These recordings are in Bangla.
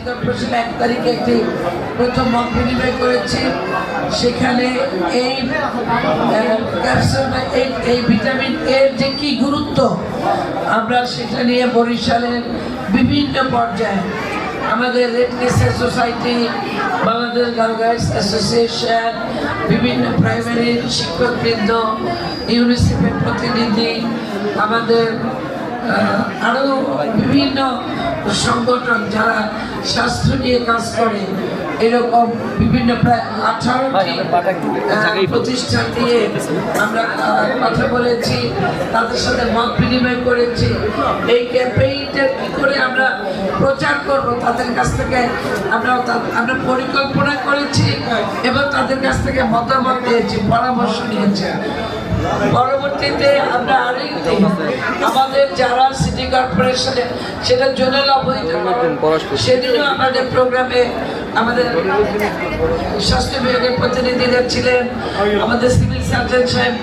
কর্পোরেশন 1 তারিখে একটি প্রথম মত বিনিময় করেছি। সেখানে এই ভিটামিন এর যে কি গুরুত্ব আমরা সেটা নিয়ে বরিশালের বিভিন্ন পর্যায়ে আমাদের red crescent society, Bangladesh girls association, বিভিন্ন প্রাইমারি শিক্ষকবৃন্দ, ইউনিসেফের প্রতিনিধি, আমাদের আরও বিভিন্ন সংগঠন যারা স্বাস্থ্য নিয়ে কাজ করে, এরকম বিভিন্ন প্রায় 18টি প্রতিষ্ঠান নিয়ে আমরা কথা বলেছি, তাদের সাথে মত বিনিময় করেছি। এই ক্যাম্পেইনটা কী করে আমরা প্রচার করব তাদের কাছ থেকে আমরা পরিকল্পনা করেছি এবং তাদের কাছ থেকে মতামত নিয়েছি, পরামর্শ নিয়েছি। পরবর্তীতে আমরা আরেকটি আমাদের যারা সিটি কর্পোরেশনে সেটা জোনাল সেদিনও আমাদের প্রোগ্রামে আমাদের স্বাস্থ্য বিভাগের প্রতিনিধিরা ছিলেন, আমাদের সিভিল সার্জন সাহেব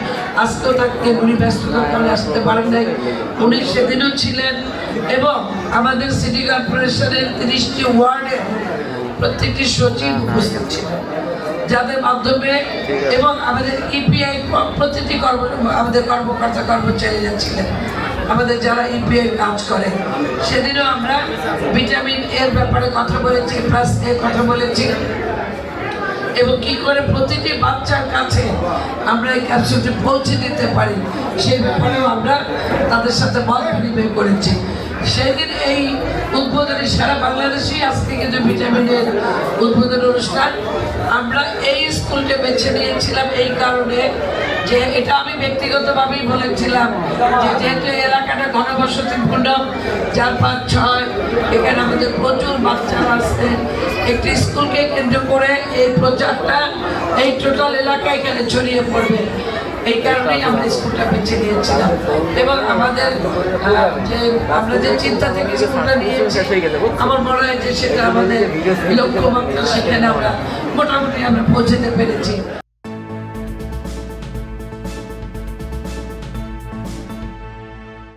আজকেও তাকে উনি ব্যস্ততার কারণে আসতে পারেন নাই, উনি সেদিনও ছিলেন। এবং আমাদের সিটি কর্পোরেশনের 30টি ওয়ার্ডে প্রত্যেকটি সচিব উপস্থিত ছিলেন, যাদের মাধ্যমে এবং আমাদের ইপিআই প্রতিটি আমাদের কর্মকর্তা কর্মচারীরা ছিলেন, আমাদের যারা ইপিআই কাজ করে। সেদিনও আমরা ভিটামিন এর ব্যাপারে কথা বলেছি, প্লাস এর কথা বলেছি এবং কি করে প্রতিটি বাচ্চার কাছে আমরা এই ক্যাপসুলটি পৌঁছে দিতে পারি সেই ব্যাপারেও আমরা তাদের সাথে মত বিনিময় করেছি। সেদিন এই উদ্বোধনী সারা বাংলাদেশেই আজকে কিন্তু ভিটামিনের উদ্বোধনী অনুষ্ঠান। আমরা এই স্কুলটা বেছে নিয়েছিলাম এই কারণে যে এটা আমি ব্যক্তিগতভাবেই বলেছিলাম যে যেহেতু এলাকাটা ঘনবসতিপূর্ণ, 4, 5, 6 এখানে আমাদের প্রচুর বাচ্চারা আসছে, একটি স্কুলকে কেন্দ্র করে এই প্রচারটা এই টোটাল এলাকায় এখানে ছড়িয়ে পড়বে, এই কারণেই আমরা স্কুলটা বেছে নিয়েছিলাম। এবং আমাদের যে আমরা যে চিন্তা থেকে স্কুলটা নিয়েছি আমার মনে হয় যে সেটা আমাদের লক্ষ্যমাত্রা সেখানে আমরা মোটামুটি আমরা পৌঁছাতে পেরেছি।